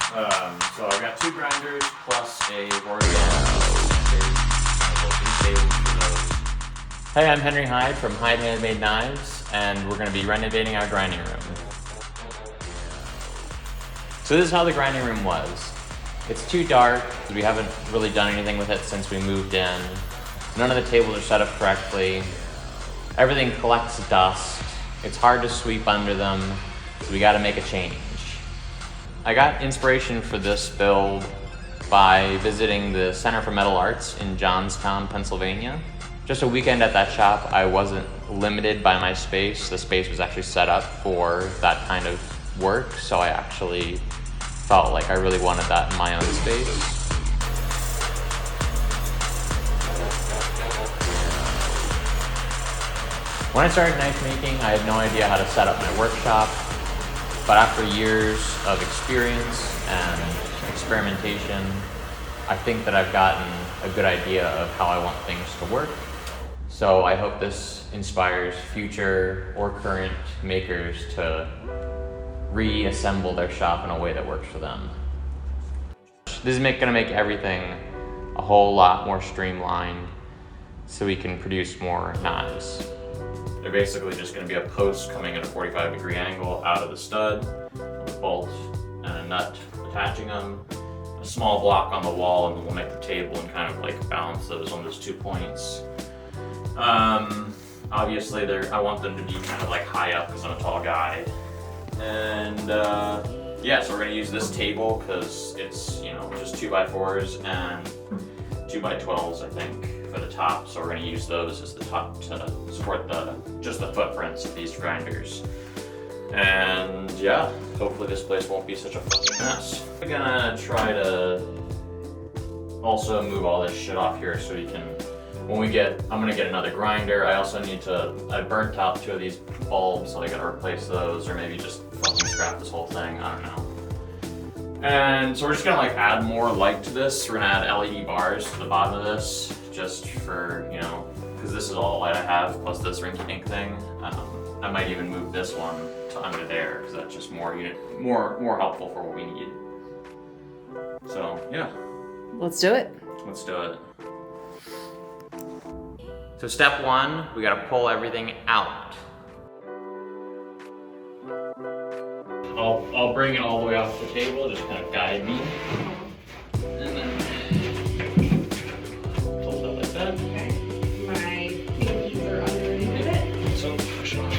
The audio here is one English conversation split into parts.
So I've got 2 grinders plus a horizontal table for those. Hey, I'm Henry Hyde from Hyde Handmade Knives, and we're going to be renovating our grinding room. So this is how the grinding room was. It's too dark, because we haven't really done anything with it since we moved in. None of the tables are set up correctly. Everything collects dust. It's hard to sweep under them, so we gotta make a change. I got inspiration for this build by visiting the Center for Metal Arts in Johnstown, Pennsylvania. Just a weekend at that shop, I wasn't limited by my space. The space was actually set up for that kind of work, so I actually felt like I really wanted that in my own space. When I started knife making, I had no idea how to set up my workshop, but after years of experience and experimentation, I think that I've gotten a good idea of how I want things to work. So I hope this inspires future or current makers to reassemble their shop in a way that works for them. This is gonna make everything a whole lot more streamlined so we can produce more knives. They're basically just gonna be a post coming at a 45-degree angle out of the stud, with a bolt and a nut attaching them, a small block on the wall, and then we'll make the table and kind of like balance those on those 2 points. Obviously I want them to be kind of like high up because I'm a tall guy. And yeah, so we're gonna use this table because it's, you know, just 2x4s and 2x12s, I think, for the top. So we're gonna use those as the top to support just the footprints of these grinders. And yeah, hopefully this place won't be such a fucking mess. We're gonna try to also move all this shit off here so we can, I'm gonna get another grinder. I also I burnt out 2 of these bulbs, so I gotta replace those, or maybe just fucking scrap this whole thing, I don't know. And so we're just gonna like add more light to this. We're gonna add LED bars to the bottom of this, just for, you know, because this is all the light I have, plus this rinky dink thing. I might even move this one to under there, because that's just more helpful for what we need. So yeah. Let's do it. Let's do it. So step 1, we gotta pull everything out. I'll bring it all the way off the table, just kind of guide me. And then pull it up like that. Okay. My pinkies are underneath it. So push it off.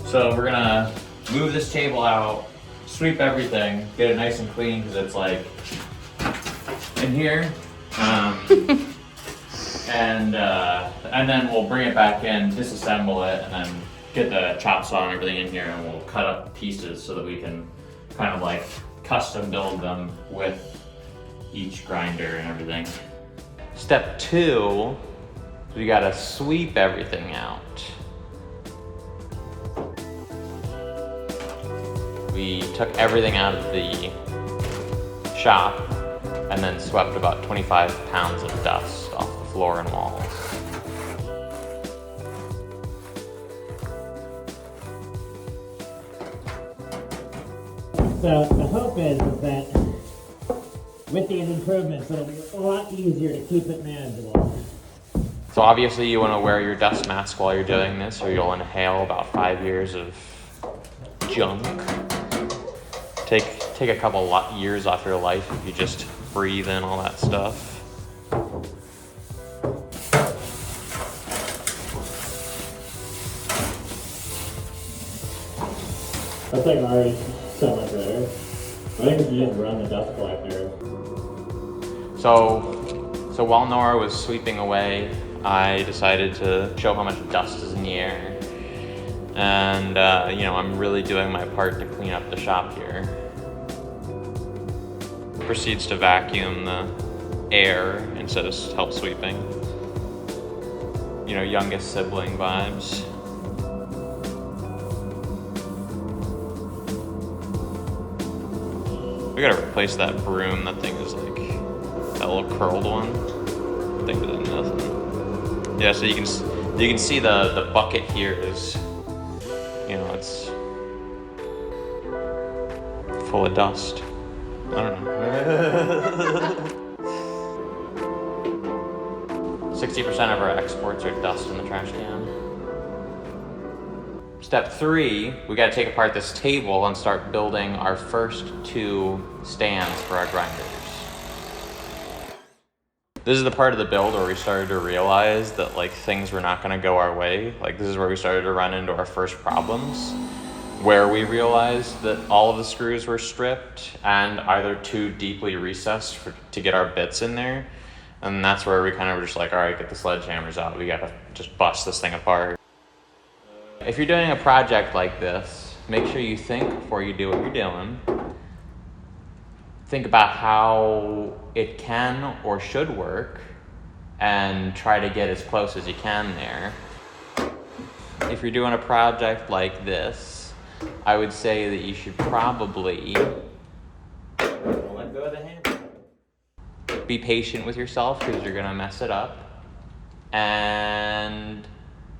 So we're gonna move this table out, sweep everything, get it nice and clean because it's like in here. And then we'll bring it back in, disassemble it, and then get the chop saw and everything in here, and we'll cut up pieces so that we can kind of like custom build them with each grinder and everything. Step 2, we gotta sweep everything out. We took everything out of the shop and then swept about 25 pounds of dust off the floor and walls. So the hope is that with these improvements, it'll be a lot easier to keep it manageable. So obviously you want to wear your dust mask while you're doing this, or you'll inhale about 5 years of junk. Take a couple years off your life if you just breathe in all that stuff. That's like already so much better. I think we should just run the dust collector. So while Nora was sweeping away, I decided to show how much dust is in the air. And you know, I'm really doing my part to clean up the shop here. Proceeds to vacuum the air instead of help sweeping. You know, youngest sibling vibes. We gotta replace that broom. That thing is like that little curled one. That thing does nothing. Yeah, so you can see the bucket here is, you know, it's full of dust. I don't know. 60% of our exports are dust in the trash can. Step 3, we gotta take apart this table and start building our first 2 stands for our grinders. This is the part of the build where we started to realize that like things were not gonna go our way. Like this is where we started to run into our first problems, where we realized that all of the screws were stripped and either too deeply recessed to get our bits in there. And that's where we kind of were just like, all right, get the sledgehammers out. We gotta just bust this thing apart. If you're doing a project like this, make sure you think before you do what you're doing. Think about how it can or should work and try to get as close as you can there. If you're doing a project like this, I would say that you should probably let go of the hammer. Be patient with yourself because you're gonna mess it up, and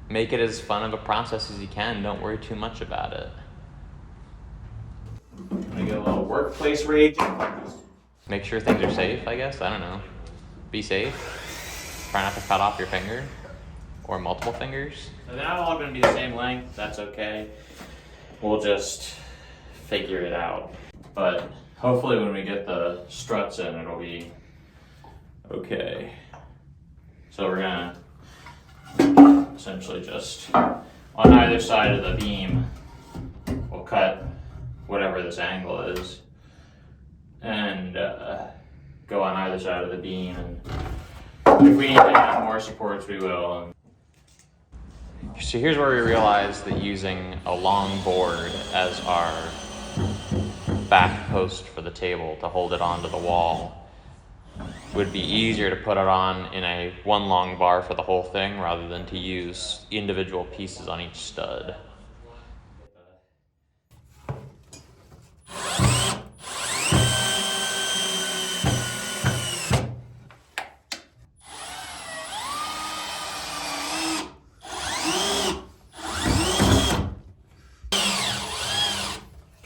make it as fun of a process as you can. Don't worry too much about it. I get a little workplace rage. Make sure things are safe, I guess. I don't know. Be safe. Try not to cut off your finger or multiple fingers. They're not all gonna be the same length. That's okay. We'll just figure it out. But hopefully when we get the struts in, it'll be okay. So we're gonna essentially just on either side of the beam, we'll cut whatever this angle is and go on either side of the beam, and if we need to add more supports we will. So here's where we realized that using a long board as our back post for the table to hold it onto the wall would be easier to put it on in a one long bar for the whole thing rather than to use individual pieces on each stud.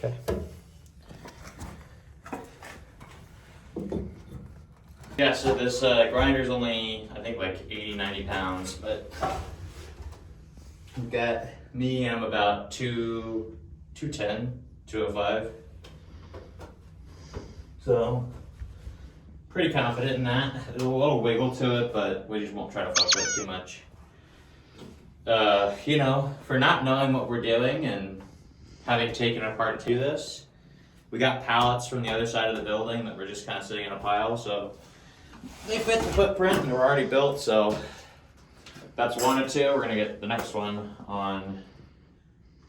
Okay. Yeah, so this grinder's only, I think, like 80, 90 pounds, but we've got me, I'm about 210, 205. So, pretty confident in that. There's a little wiggle to it, but we just won't try to fuck with it too much. You know, for not knowing what we're doing and having taken it apart to do this, we got pallets from the other side of the building that were just kind of sitting in a pile, so they fit the footprint and they're already built, so that's 1 or 2. We're gonna get the next one on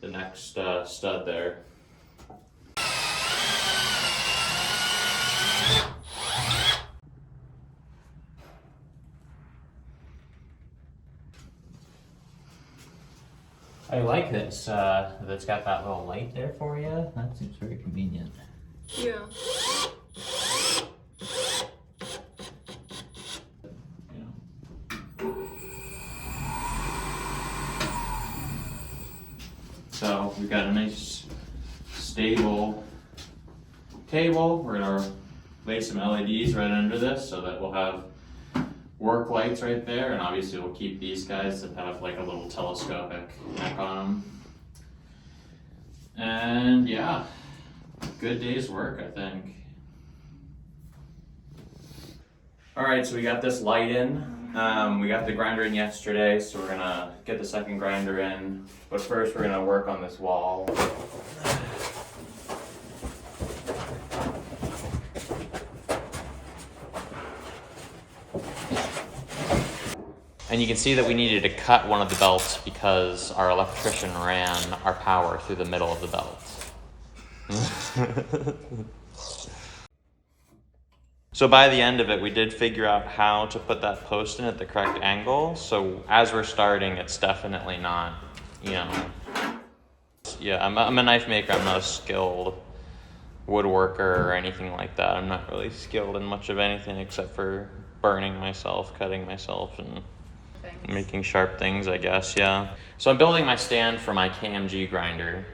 the next stud there. I like this, that's got that little light there for you. That seems very convenient. Yeah. So we've got a nice stable table. We're gonna lay some LEDs right under this so that we'll have work lights right there, and obviously we'll keep these guys that have like a little telescopic neck on them. And yeah, good day's work, I think. All right, so we got this light in. We got the grinder in yesterday, so we're gonna get the second grinder in. But first we're gonna work on this wall. And you can see that we needed to cut one of the belts because our electrician ran our power through the middle of the belt. So by the end of it, we did figure out how to put that post in at the correct angle. So as we're starting, it's definitely not, you know, yeah, I'm a knife maker. I'm not a skilled woodworker or anything like that. I'm not really skilled in much of anything except for burning myself, cutting myself, and making sharp things, I guess, yeah. So I'm building my stand for my KMG grinder.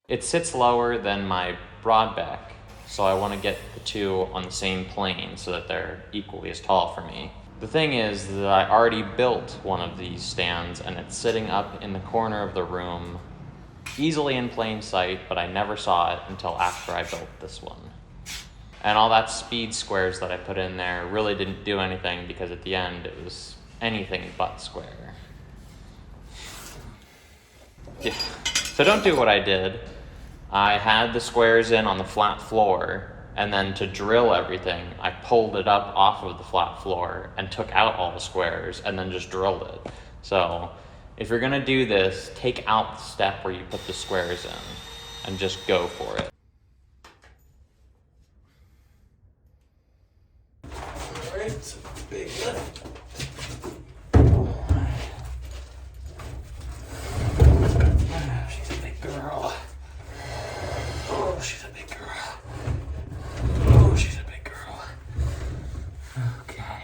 It sits lower than my broadback, so I want to get the two on the same plane so that they're equally as tall for me. The thing is that I already built one of these stands and it's sitting up in the corner of the room, easily in plain sight, but I never saw it until after I built this one. And all that speed squares that I put in there really didn't do anything because at the end it was anything but square. Yeah. So don't do what I did. I had the squares in on the flat floor, and then to drill everything, I pulled it up off of the flat floor and took out all the squares and then just drilled it. So if you're gonna do this, take out the step where you put the squares in and just go for it. All right, it's a big lift. She's a big girl. Oh, she's a big girl. Oh, she's a big girl. Okay.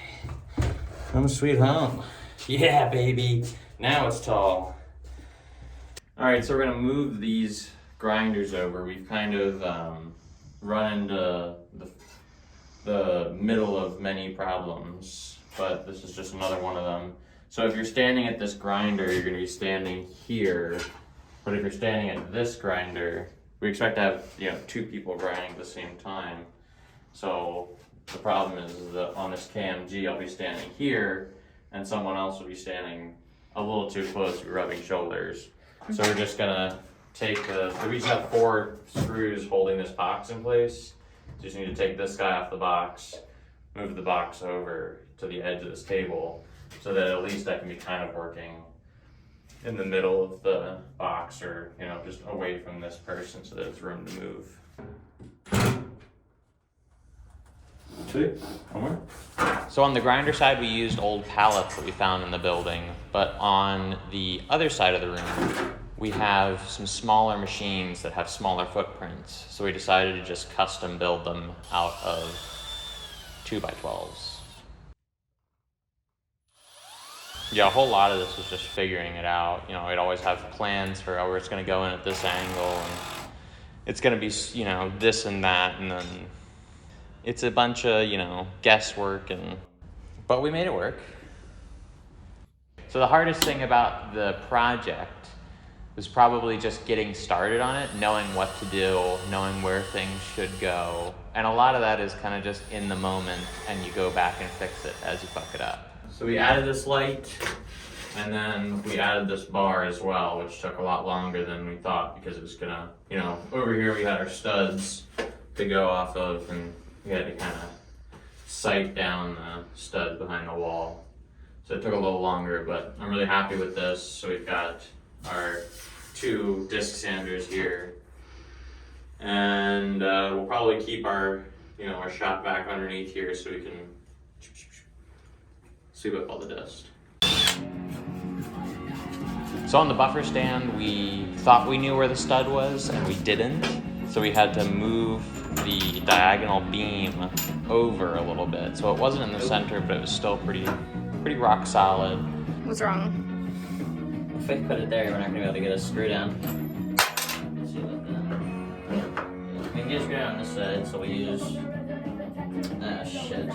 Home sweet home. Yeah, baby. Now it's tall. All right, so we're gonna move these grinders over. We've kind of run into the middle of many problems, but this is just another one of them. So if you're standing at this grinder, you're gonna be standing here, but if you're standing at this grinder, we expect to have, you know, two people grinding at the same time. So the problem is that on this KMG, I'll be standing here, and someone else will be standing a little too close to be rubbing shoulders. So we're just gonna take we just have 4 screws holding this box in place. Just need to take this guy off the box, move the box over to the edge of this table, so that at least I can be kind of working in the middle of the box, or, you know, just away from this person so that it's room to move. See? One more. So on the grinder side, we used old pallets that we found in the building, but on the other side of the room, we have some smaller machines that have smaller footprints. So we decided to just custom build them out of 2x12s. Yeah, a whole lot of this was just figuring it out. You know, we'd always have plans for, oh, it's going to go in at this angle, and it's going to be, you know, this and that, and then it's a bunch of, you know, guesswork, but we made it work. So the hardest thing about the project was probably just getting started on it, knowing what to do, knowing where things should go. And a lot of that is kind of just in the moment, and you go back and fix it as you fuck it up. So we added this light, and then we added this bar as well, which took a lot longer than we thought, because it was gonna, you know, over here we had our studs to go off of, and we had to kind of sight down the stud behind the wall. So it took a little longer, but I'm really happy with this. So we've got our 2 disc sanders here, and we'll probably keep our, you know, our shop vac underneath here so we can sweep up all the dust. So on the buffer stand, we thought we knew where the stud was, and we didn't. So we had to move the diagonal beam over a little bit. So it wasn't in the center, but it was still pretty rock solid. What's wrong? If we put it there, we're not gonna be able to get a screw down. Let's see about that. We can get a screw down on this side, so we use. Ah, shit.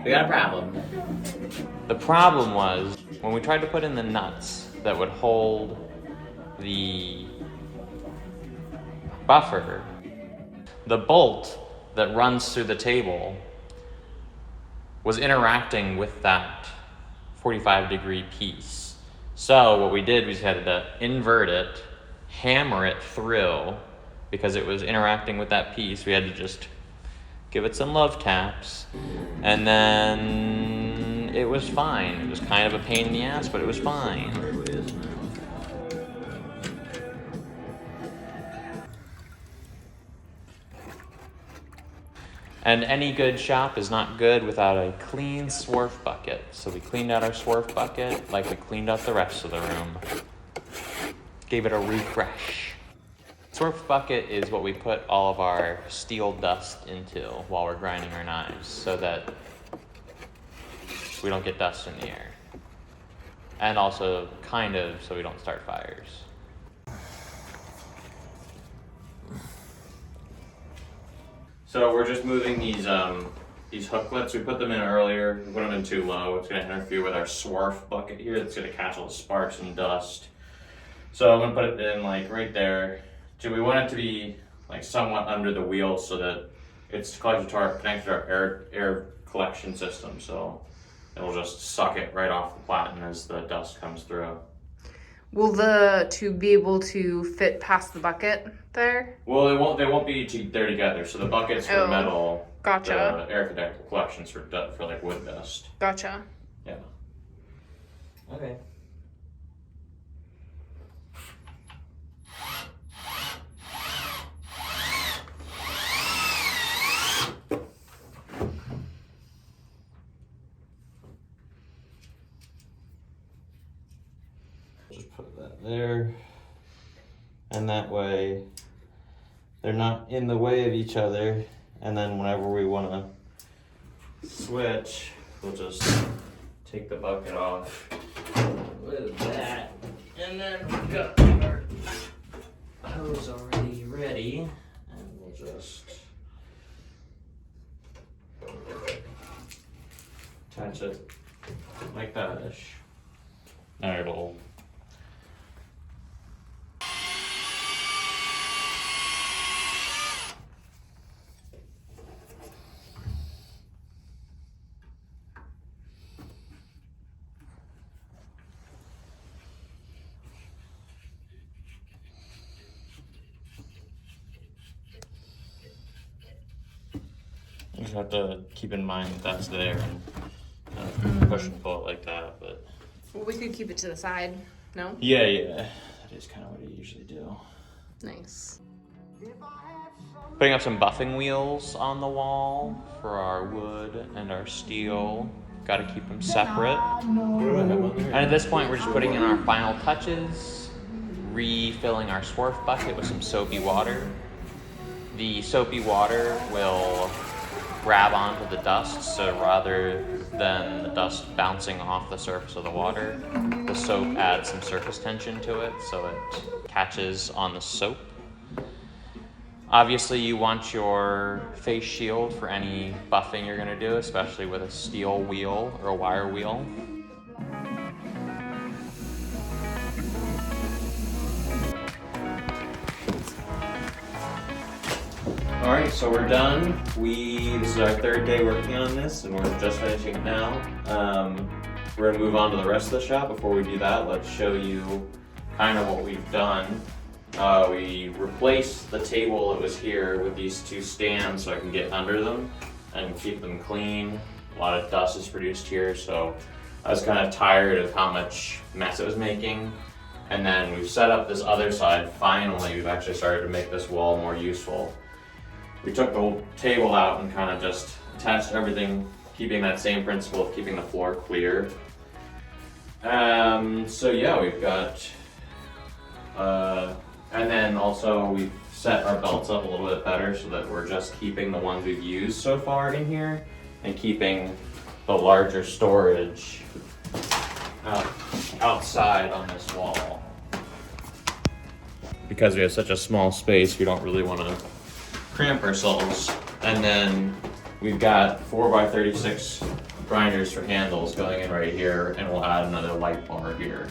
We got a problem. The problem was when we tried to put in the nuts that would hold the buffer, the bolt that runs through the table was interacting with that 45-degree piece. So what we did, we just had to invert it, hammer it through, because it was interacting with that piece. We had to just give it some love taps, and then it was fine. It was kind of a pain in the ass, but it was fine. And any good shop is not good without a clean swarf bucket. So we cleaned out our swarf bucket like we cleaned out the rest of the room. Gave it a refresh. Swarf bucket is what we put all of our steel dust into while we're grinding our knives, so that we don't get dust in the air. and also kind of so we don't start fires. So we're just moving these hooklets. We put them in earlier. We put them in too low. It's going to interfere with our swarf bucket here. That's going to catch all the sparks and dust. So I'm going to put it in like right there. So we want it to be like somewhat under the wheel so that it's connected to our air collection system. So it'll just suck it right off the platen as the dust comes through. Will the tube be able to fit past the bucket there? Well, they won't be there together. So the buckets for metal. Gotcha. The air collections for like wood dust. Gotcha. Yeah. Okay. Just put that there, and that way they're not in the way of each other, and then whenever we want to switch, we'll just take the bucket off with that, and then we've got our hose already ready, and we'll just attach it like that-ish. Now it'll you just have to keep in mind that that's there and push and pull it like that, but Well, we could keep it to the side. No? yeah, that is kind of what I usually do. Nice. Putting up some buffing wheels on the wall for our wood and our steel. Got to keep them separate. And at this point, we're just putting in our final touches, refilling our swarf bucket with some soapy water. The soapy water will grab onto the dust, so rather than the dust bouncing off the surface of the water, the soap adds some surface tension to it, so it catches on the soap. Obviously, you want your face shield for any buffing you're going to do, especially with a steel wheel or a wire wheel. Alright, so we're done. This is our third day working on this, and we're just finishing it now. We're going to move on to the rest of the shop. Before we do that, let's show you kind of what we've done. We replaced the table that was here with these two stands so I can get under them and keep them clean. A lot of dust is produced here, so I was kind of tired of how much mess it was making. And then we've set up this other side. Finally, we've actually started to make this wall more useful. We took the whole table out and kind of just attached everything, keeping that same principle of keeping the floor clear. So yeah, we've got, and then also we've set our belts up a little bit better so that we're just keeping the ones we've used so far in here and keeping the larger storage outside on this wall. Because we have such a small space, we don't really want to cramp ourselves. And then we've got 4x36 grinders for handles going in right here, and we'll add another light bar here.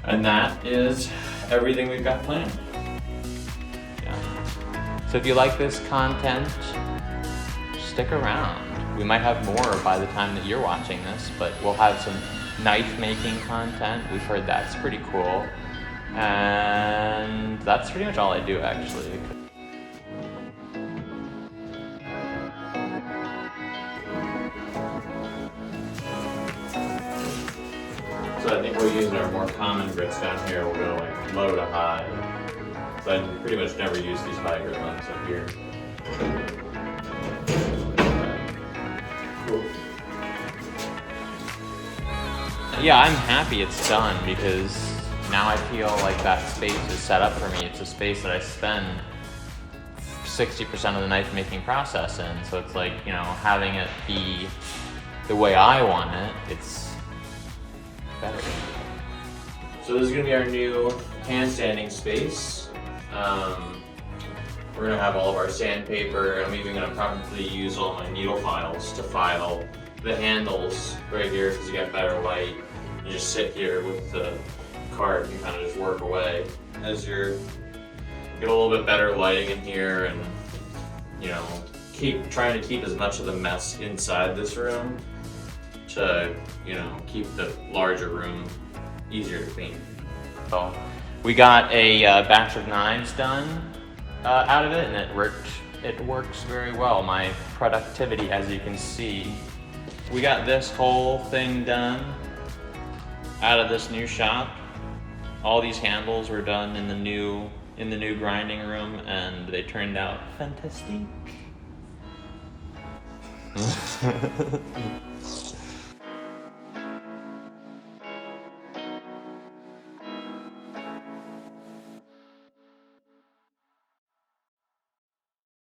And that is everything we've got planned. Yeah. So if you like this content, stick around. We might have more by the time that you're watching this, but we'll have some knife making content. We've heard that's pretty cool. And that's pretty much all I do, actually. So I think we'll use our more common grits down here. We'll go like low to high. So I pretty much never use these high grit ones up here. Cool. Yeah, I'm happy it's done because now I feel like that space is set up for me. It's a space that I spend 60% of the knife making process in. So it's like, you know, having it be the way I want it, better. So this is gonna be our new hand sanding space. We're gonna have all of our sandpaper, and I'm even gonna probably use all my needle files to file the handles right here because you got better light. You just sit here with the cart and kind of just work away as you're get a little bit better lighting in here, and you know, trying to keep as much of the mess inside this room to, you know, keep the larger room easier to clean. So we got a batch of knives done out of it, and it works very well. My productivity, as you can see, we got this whole thing done out of this new shop. All these handles were done in the new grinding room, and they turned out fantastic.